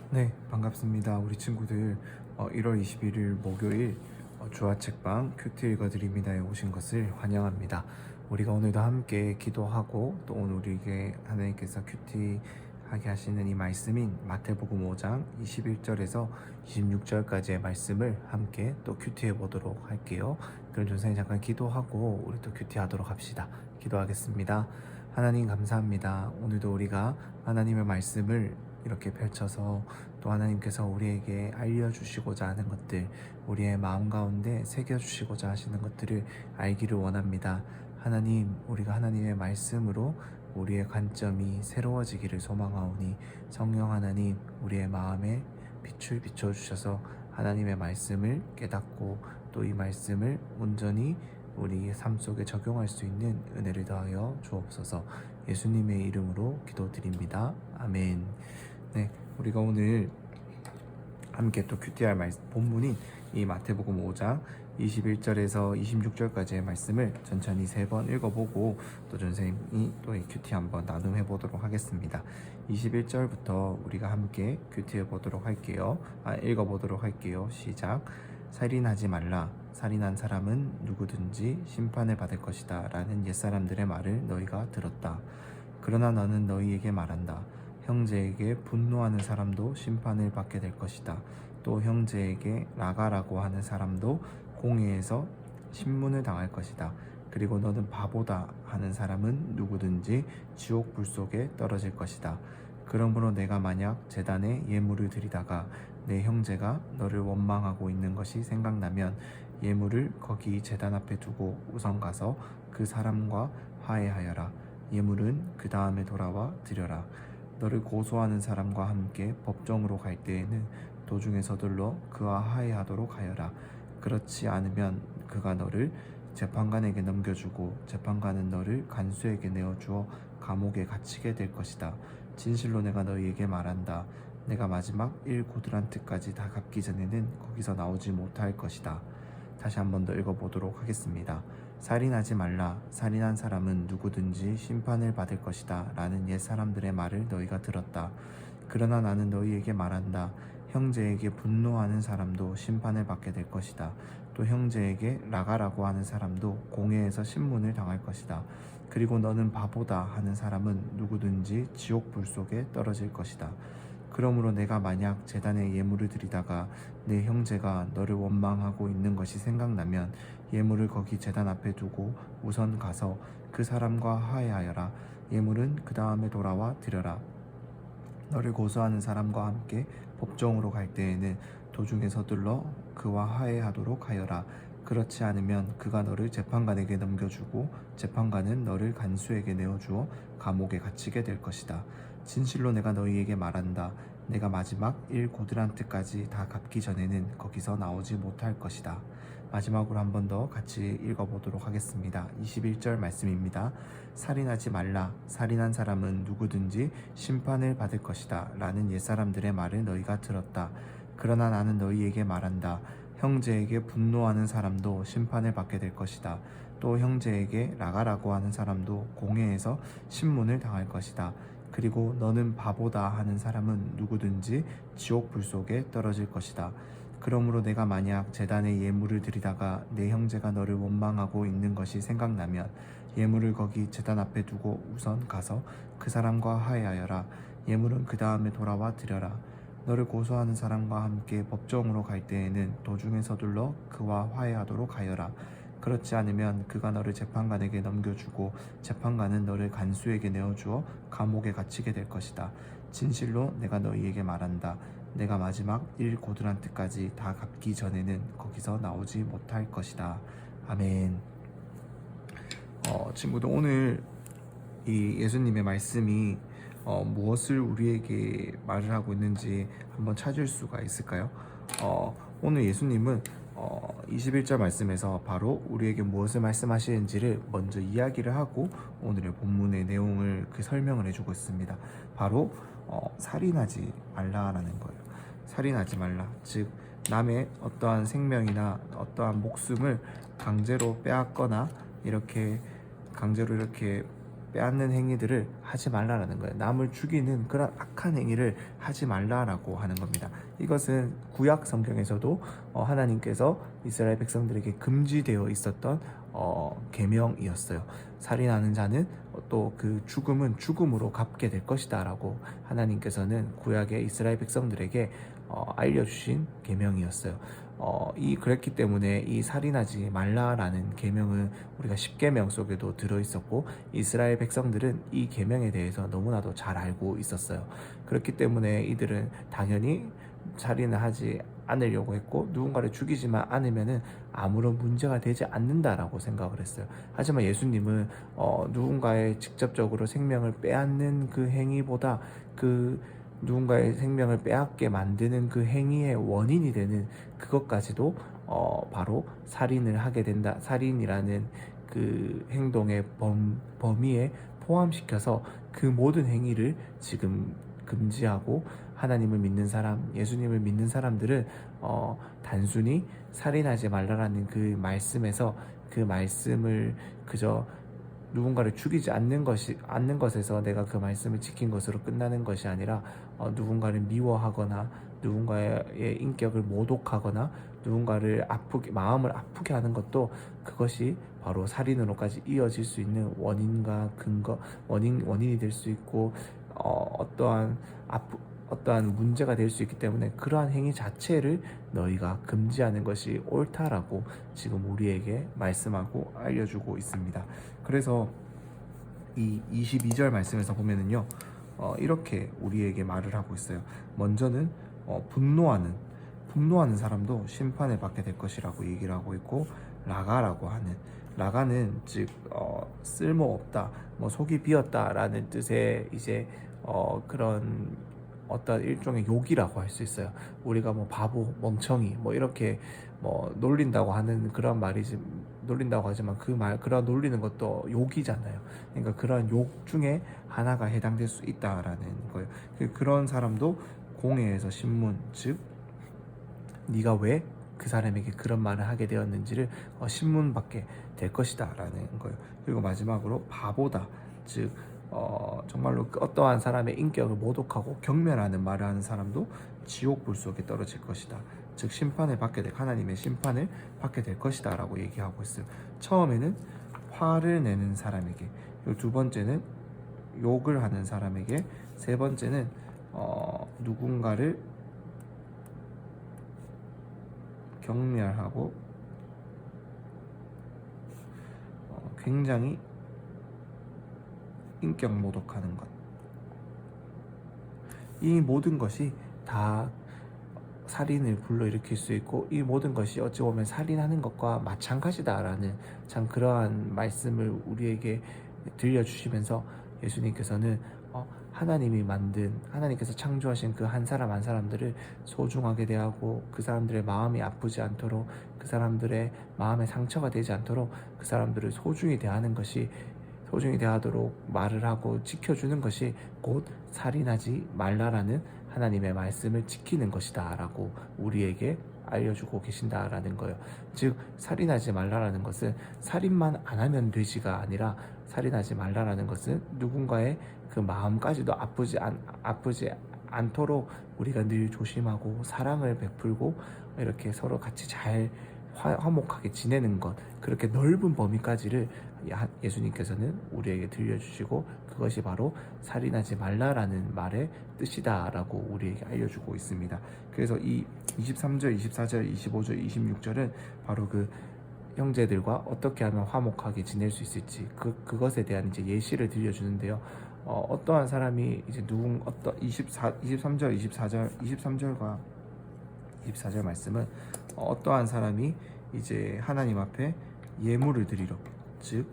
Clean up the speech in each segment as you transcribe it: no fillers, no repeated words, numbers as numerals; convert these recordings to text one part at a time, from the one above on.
네, 반갑습니다. 우리 친구들 1월 21일 목요일 주화 책방 큐티 읽어드립니다에 오신 것을 환영합니다. 우리가 오늘도 함께 기도하고 또 오늘 우리에게 하나님께서 큐티 하게 하시는 이 말씀인 마태복음 5장 21절에서 26절까지의 말씀을 함께 또 큐티해 보도록 할게요. 그럼 전사님 잠깐 기도하고 우리 또 큐티 하도록 합시다. 기도하겠습니다. 하나님 감사합니다. 오늘도 우리가 하나님의 말씀을 이렇게 펼쳐서 또 하나님께서 우리에게 알려주시고자 하는 것들, 우리의 마음 가운데 새겨주시고자 하시는 것들을 알기를 원합니다. 하나님, 우리가 하나님의 말씀으로 우리의 관점이 새로워지기를 소망하오니 성령 하나님, 우리의 마음에 빛을 비춰주셔서 하나님의 말씀을 깨닫고 또 이 말씀을 온전히 우리의 삶 속에 적용할 수 있는 은혜를 더하여 주옵소서. 예수님의 이름으로 기도드립니다. 아멘. 네, 우리가 오늘 함께 또 큐티할 본문인 이 마태복음 5장 21절에서 26절까지의 말씀을 천천히 3번 읽어보고 또 선생님이 또 이 큐티 한번 나눔해 보도록 하겠습니다. 21절부터 우리가 함께 큐티해 보도록 할게요. 읽어보도록 할게요. 시작. 살인하지 말라. 살인한 사람은 누구든지 심판을 받을 것이다 라는 옛사람들의 말을 너희가 들었다. 그러나 너는 너희에게 말한다. 형제에게 분노하는 사람도 심판을 받게 될 것이다. 또 형제에게 나가라고 하는 사람도 공회에서 신문을 당할 것이다. 그리고 너는 바보다 하는 사람은 누구든지 지옥 불 속에 떨어질 것이다. 그러므로 내가 만약 제단에 예물을 드리다가 내 형제가 너를 원망하고 있는 것이 생각나면 예물을 거기 제단 앞에 두고 우선 가서 그 사람과 화해하여라. 예물은 그 다음에 돌아와 드려라. 너를 고소하는 사람과 함께 법정으로 갈 때에는 도중에 서둘러 그와 화해하도록 하여라. 그렇지 않으면 그가 너를 재판관에게 넘겨주고 재판관은 너를 간수에게 내어주어 감옥에 갇히게 될 것이다. 진실로 내가 너희에게 말한다. 내가 마지막 1고드란트까지 다 갚기 전에는 거기서 나오지 못할 것이다. 다시 한 번 더 읽어보도록 하겠습니다. 살인하지 말라. 살인한 사람은 누구든지 심판을 받을 것이다 라는 옛사람들의 말을 너희가 들었다. 그러나 나는 너희에게 말한다. 형제에게 분노하는 사람도 심판을 받게 될 것이다. 또 형제에게 나가라고 하는 사람도 공회에서 신문을 당할 것이다. 그리고 너는 바보다 하는 사람은 누구든지 지옥 불 속에 떨어질 것이다. 그러므로 내가 만약 제단에 예물을 드리다가 내 형제가 너를 원망하고 있는 것이 생각나면 예물을 거기 제단 앞에 두고 우선 가서 그 사람과 화해하여라. 예물은 그 다음에 돌아와 드려라. 너를 고소하는 사람과 함께 법정으로 갈 때에는 도중에 서둘러 그와 화해하도록 하여라. 그렇지 않으면 그가 너를 재판관에게 넘겨주고 재판관은 너를 간수에게 내어주어 감옥에 갇히게 될 것이다. 진실로 내가 너희에게 말한다. 내가 마지막 1고드란트까지 다 갚기 전에는 거기서 나오지 못할 것이다. 마지막으로 한 번 더 같이 읽어보도록 하겠습니다. 21절 말씀입니다. 살인하지 말라. 살인한 사람은 누구든지 심판을 받을 것이다 라는 옛사람들의 말을 너희가 들었다. 그러나 나는 너희에게 말한다. 형제에게 분노하는 사람도 심판을 받게 될 것이다. 또 형제에게 나가라고 하는 사람도 공회에서 신문을 당할 것이다. 그리고 너는 바보다 하는 사람은 누구든지 지옥 불 속에 떨어질 것이다. 그러므로 내가 만약 제단에 예물을 드리다가 내 형제가 너를 원망하고 있는 것이 생각나면 예물을 거기 제단 앞에 두고 우선 가서 그 사람과 화해하여라. 예물은 그 다음에 돌아와 드려라. 너를 고소하는 사람과 함께 법정으로 갈 때에는 도중에 서둘러 그와 화해하도록 하여라. 그렇지 않으면 그가 너를 재판관에게 넘겨주고 재판관은 너를 간수에게 내어주어 감옥에 갇히게 될 것이다. 진실로 내가 너희에게 말한다. 내가 마지막 1고드란트까지 다 갚기 전에는 거기서 나오지 못할 것이다. 아멘. 친구들, 오늘 이 예수님의 말씀이 무엇을 우리에게 말을 하고 있는지 한번 찾을 수가 있을까요? 오늘 예수님은 21절 말씀에서 바로 우리에게 무엇을 말씀하시는지를 먼저 이야기를 하고 오늘의 본문의 내용을 설명을 해주고 있습니다. 바로 살인하지 말라라는 거예요. 살인하지 말라. 즉 남의 어떠한 생명이나 어떠한 목숨을 강제로 빼앗거나 이렇게 강제로 이렇게 빼앗는 행위들을 하지 말라라는 거예요. 남을 죽이는 그런 악한 행위를 하지 말라라고 하는 겁니다. 이것은 구약 성경에서도 하나님께서 이스라엘 백성들에게 금지되어 있었던 계명이었어요. 살인하는 자는 또 그 죽음은 죽음으로 갚게 될 것이다라고 하나님께서는 구약의 이스라엘 백성들에게 알려주신 계명이었어요. 그랬기 때문에 이 살인하지 말라라는 계명은 우리가 십계명 속에도 들어 있었고 이스라엘 백성들은 이 계명에 대해서 너무나도 잘 알고 있었어요. 그렇기 때문에 이들은 당연히 살인을 하지 않으려고 했고 누군가를 죽이지만 않으면은 아무런 문제가 되지 않는다라고 생각을 했어요. 하지만 예수님은 누군가의 직접적으로 생명을 빼앗는 그 행위보다 그 누군가의 생명을 빼앗게 만드는 그 행위의 원인이 되는 그것까지도 바로 살인을 하게 된다. 살인이라는 그 행동의 범위에 포함시켜서 그 모든 행위를 지금 금지하고 하나님을 믿는 사람, 예수님을 믿는 사람들은 단순히 살인하지 말라라는 그 말씀에서 그 말씀을 그저 누군가를 죽이지 않는 것에서 내가 그 말씀을 지킨 것으로 끝나는 것이 아니라 누군가를 미워하거나 누군가의 인격을 모독하거나 누군가를 마음을 아프게 하는 것도 그것이 바로 살인으로까지 이어질 수 있는 원인과 원인이 될 수 있고 어떠한 문제가 될 수 있기 때문에 그러한 행위 자체를 너희가 금지하는 것이 옳다라고 지금 우리에게 말씀하고 알려주고 있습니다. 그래서 이 22절 말씀에서 보면은요, 이렇게 우리에게 말을 하고 있어요. 먼저는 분노하는 사람도 심판을 받게 될 것이라고 얘기를 하고 있고, 라가는 즉 쓸모없다, 속이 비었다라는 뜻의 이제 그런 어떤 일종의 욕이라고 할 수 있어요. 우리가 바보, 멍청이 이렇게 놀린다고 하는 그런 말이지, 놀린다고 하지만 그런 놀리는 것도 욕이잖아요. 그러니까 그런 욕 중에 하나가 해당될 수 있다라는 거예요. 그런 사람도 공회에서 신문, 즉 네가 왜 그 사람에게 그런 말을 하게 되었는지를 신문받게 될 것이다라는 거예요. 그리고 마지막으로 바보다, 즉 정말로 어떠한 사람의 인격을 모독하고 경멸하는 말을 하는 사람도 지옥 불 속에 떨어질 것이다. 즉 하나님의 심판을 받게 될 것이다 라고 얘기하고 있어요. 처음에는 화를 내는 사람에게, 그리고 두 번째는 욕을 하는 사람에게, 세 번째는 누군가를 경멸하고 굉장히 인격 모독하는 것, 이 모든 것이 다 살인을 불러일으킬 수 있고 이 모든 것이 어찌 보면 살인하는 것과 마찬가지다라는 참 그러한 말씀을 우리에게 들려주시면서 예수님께서는 하나님께서 창조하신 그 한 사람 한 사람들을 소중하게 대하고 그 사람들의 마음이 아프지 않도록, 그 사람들의 마음에 상처가 되지 않도록 그 사람들을 소중히 대하도록 말을 하고 지켜주는 것이 곧 살인하지 말라라는 하나님의 말씀을 지키는 것이다 라고 우리에게 알려주고 계신다라는 거예요. 즉 살인하지 말라라는 것은 살인만 안 하면 되지가 아니라, 살인하지 말라라는 것은 누군가의 그 마음까지도 아프지 않도록 우리가 늘 조심하고 사랑을 베풀고 이렇게 서로 같이 잘 화목하게 지내는 것, 그렇게 넓은 범위까지를 예수님께서는 우리에게 들려주시고 그것이 바로 살인하지 말라라는 말의 뜻이다라고 우리에게 알려주고 있습니다. 그래서 이 23절, 24절, 25절, 26절은 바로 그 형제들과 어떻게 하면 화목하게 지낼 수 있을지 그것에 대한 이제 예시를 들려주는데요. 어떠한 사람이 이제 23절, 23절과 24절 말씀은 어떠한 사람이 이제 하나님 앞에 예물을 드리러, 즉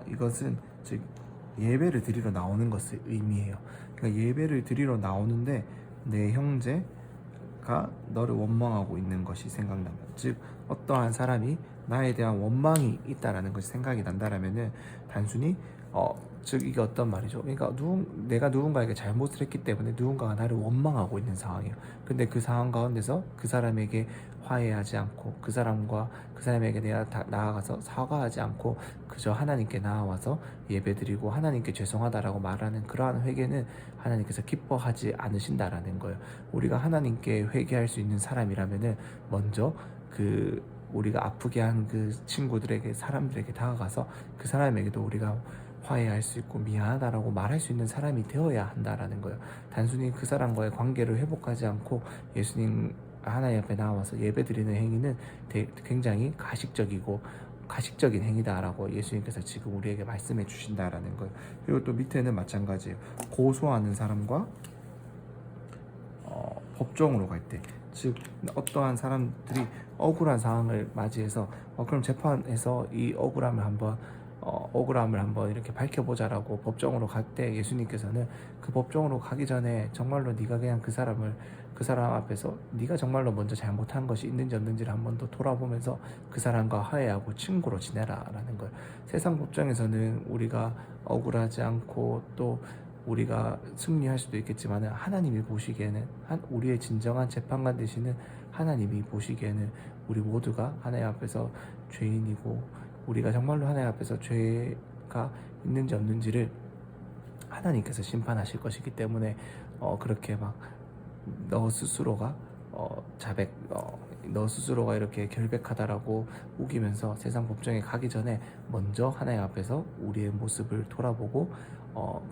이것은 즉 예배를 드리러 나오는 것을 의미해요. 그러니까 예배를 드리러 나오는데 내 형제가 너를 원망하고 있는 것이 생각나면, 즉 어떠한 사람이 나에 대한 원망이 있다라는 것이 생각이 난다라면은 단순히 즉 이게 어떤 말이죠? 그러니까 내가 누군가에게 잘못을 했기 때문에 누군가가 나를 원망하고 있는 상황이에요. 근데 그 상황 가운데서 그 사람에게 화해하지 않고 그 사람에게 내가 나아가서 사과하지 않고 그저 하나님께 나아와서 예배드리고 하나님께 죄송하다라고 말하는 그러한 회개는 하나님께서 기뻐하지 않으신다라는 거예요. 우리가 하나님께 회개할 수 있는 사람이라면은 먼저 우리가 아프게 한 그 친구들에게 사람들에게 다가가서 그 사람에게도 우리가 화해할 수 있고 미안하다라고 말할 수 있는 사람이 되어야 한다라는 거예요. 단순히 그 사람과의 관계를 회복하지 않고 예수님 하나님 앞에 나와서 예배드리는 행위는 굉장히 가식적인 행위다라고 예수님께서 지금 우리에게 말씀해 주신다라는 거예요. 그리고 또 밑에는 마찬가지예요. 고소하는 사람과 법정으로 갈 때, 즉 어떠한 사람들이 억울한 상황을 맞이해서 그럼 재판에서 이 억울함을 한번 이렇게 밝혀보자라고 법정으로 갈 때 예수님께서는 그 법정으로 가기 전에 정말로 네가 그냥 그 사람 앞에서 네가 정말로 먼저 잘못한 것이 있는지 없는지를 한 번 더 돌아보면서 그 사람과 화해하고 친구로 지내라라는 거예요. 세상 법정에서는 우리가 억울하지 않고 또 우리가 승리할 수도 있겠지만 하나님이 보시기에는 우리의 진정한 재판관 되시는 하나님이 보시기에는 우리 모두가 하나님 앞에서 죄인이고 우리가 정말로 하나님 앞에서 죄가 있는지 없는지를 하나님께서 심판하실 것이기 때문에 그렇게 막 너 스스로가 너 스스로가 이렇게 결백하다라고 우기면서 세상 법정에 가기 전에 먼저 하나님 앞에서 우리의 모습을 돌아보고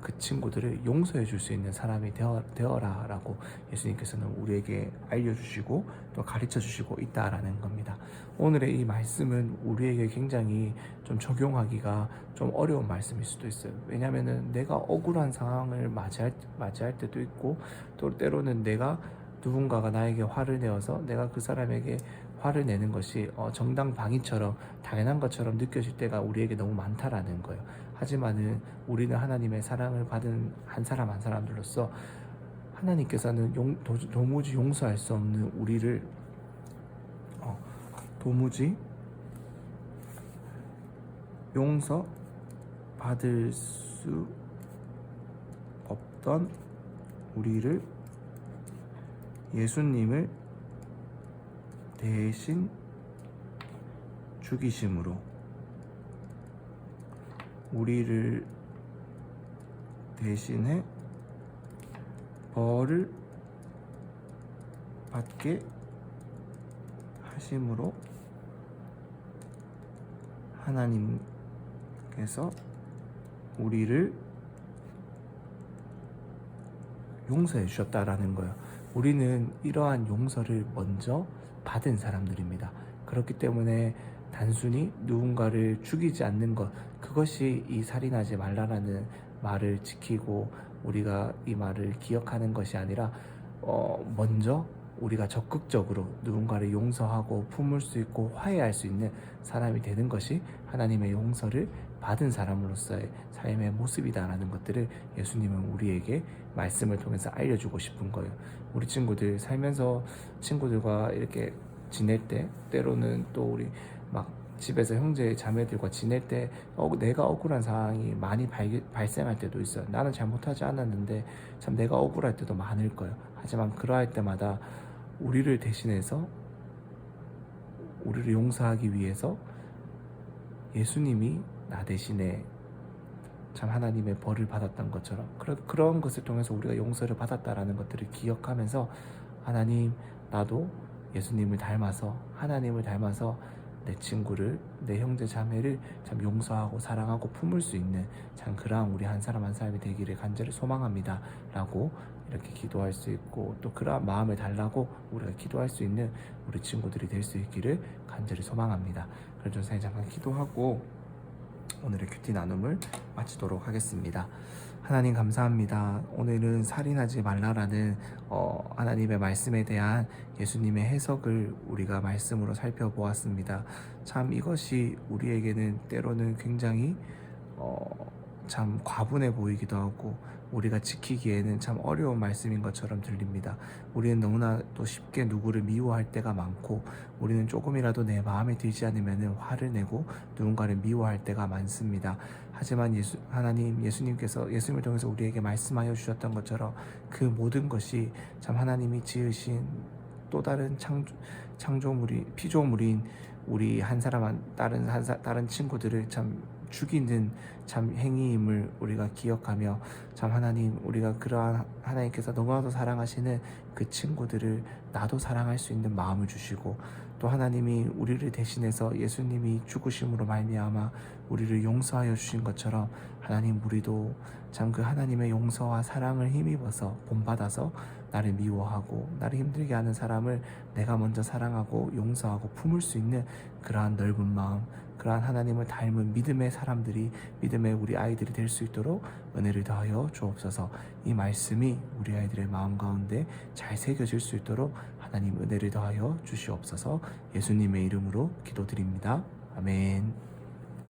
그 친구들을 용서해 줄 수 있는 사람이 되어라라고 예수님께서는 우리에게 알려주시고 또 가르쳐 주시고 있다라는 겁니다. 오늘의 이 말씀은 우리에게 굉장히 좀 적용하기가 좀 어려운 말씀일 수도 있어요. 왜냐하면은 내가 억울한 상황을 맞이할 때도 있고 또 때로는 누군가가 나에게 화를 내어서 내가 그 사람에게 화를 내는 것이 정당방위처럼 당연한 것처럼 느껴질 때가 우리에게 너무 많다라는 거예요. 하지만은 우리는 하나님의 사랑을 받은 한 사람 한 사람들로서 하나님께서는 도무지 용서할 수 없는 우리를 도무지 용서받을 수 없던 우리를 예수님을 대신 죽이심으로 우리를 대신해 벌을 받게 하심으로 하나님께서 우리를 용서해 주셨다라는 거예요. 우리는 이러한 용서를 먼저 받은 사람들입니다. 그렇기 때문에 단순히 누군가를 죽이지 않는 것, 그것이 이 살인하지 말라라는 말을 지키고 우리가 이 말을 기억하는 것이 아니라 먼저 우리가 적극적으로 누군가를 용서하고 품을 수 있고 화해할 수 있는 사람이 되는 것이 하나님의 용서를 받은 사람으로서의 삶의 모습이다라는 것들을 예수님은 우리에게 말씀을 통해서 알려주고 싶은 거예요. 우리 친구들 살면서 친구들과 이렇게 지낼 때 때로는 또 우리 막 집에서 형제 자매들과 지낼 때 내가 억울한 상황이 많이 발생할 때도 있어요. 나는 잘못하지 않았는데 참 내가 억울할 때도 많을 거예요. 하지만 그러할 때마다 우리를 대신해서 우리를 용서하기 위해서 예수님이 나 대신에 참 하나님의 벌을 받았던 것처럼 그런 것을 통해서 우리가 용서를 받았다라는 것들을 기억하면서 하나님, 나도 예수님을 닮아서 하나님을 닮아서 내 친구를, 내 형제 자매를 참 용서하고 사랑하고 품을 수 있는 참 그러한 우리 한 사람 한 사람이 되기를 간절히 소망합니다 라고 이렇게 기도할 수 있고 또 그러한 마음을 달라고 우리가 기도할 수 있는 우리 친구들이 될 수 있기를 간절히 소망합니다. 그럼 전사님 잠깐 기도하고 오늘의 큐티 나눔을 마치도록 하겠습니다. 하나님 감사합니다. 오늘은 살인하지 말라라는 하나님의 말씀에 대한 예수님의 해석을 우리가 말씀으로 살펴보았습니다. 참 이것이 우리에게는 때로는 굉장히 참 과분해 보이기도 하고 우리가 지키기에는 참 어려운 말씀인 것처럼 들립니다. 우리는 너무나 또 쉽게 누구를 미워할 때가 많고, 우리는 조금이라도 내 마음에 들지 않으면 화를 내고 누군가를 미워할 때가 많습니다. 하지만 예수님께서 예수님을 통해서 우리에게 말씀하여 주셨던 것처럼 그 모든 것이 참 하나님이 지으신 또 다른 피조물인 우리 한 사람 다른 친구들을 참 죽이는 참 행위임을 우리가 기억하며, 참 하나님, 우리가 그러한 하나님께서 너무나도 사랑하시는 그 친구들을 나도 사랑할 수 있는 마음을 주시고, 또 하나님이 우리를 대신해서 예수님이 죽으심으로 말미암아 우리를 용서하여 주신 것처럼, 하나님, 우리도 참 그 하나님의 용서와 사랑을 힘입어서 본받아서 나를 미워하고 나를 힘들게 하는 사람을 내가 먼저 사랑하고 용서하고 품을 수 있는 그러한 넓은 마음, 그러한 하나님을 닮은 믿음의 사람들이, 믿음의 우리 아이들이 될 수 있도록 은혜를 더하여 주옵소서. 이 말씀이 우리 아이들의 마음 가운데 잘 새겨질 수 있도록 하나님 은혜를 더하여 주시옵소서. 예수님의 이름으로 기도드립니다. 아멘.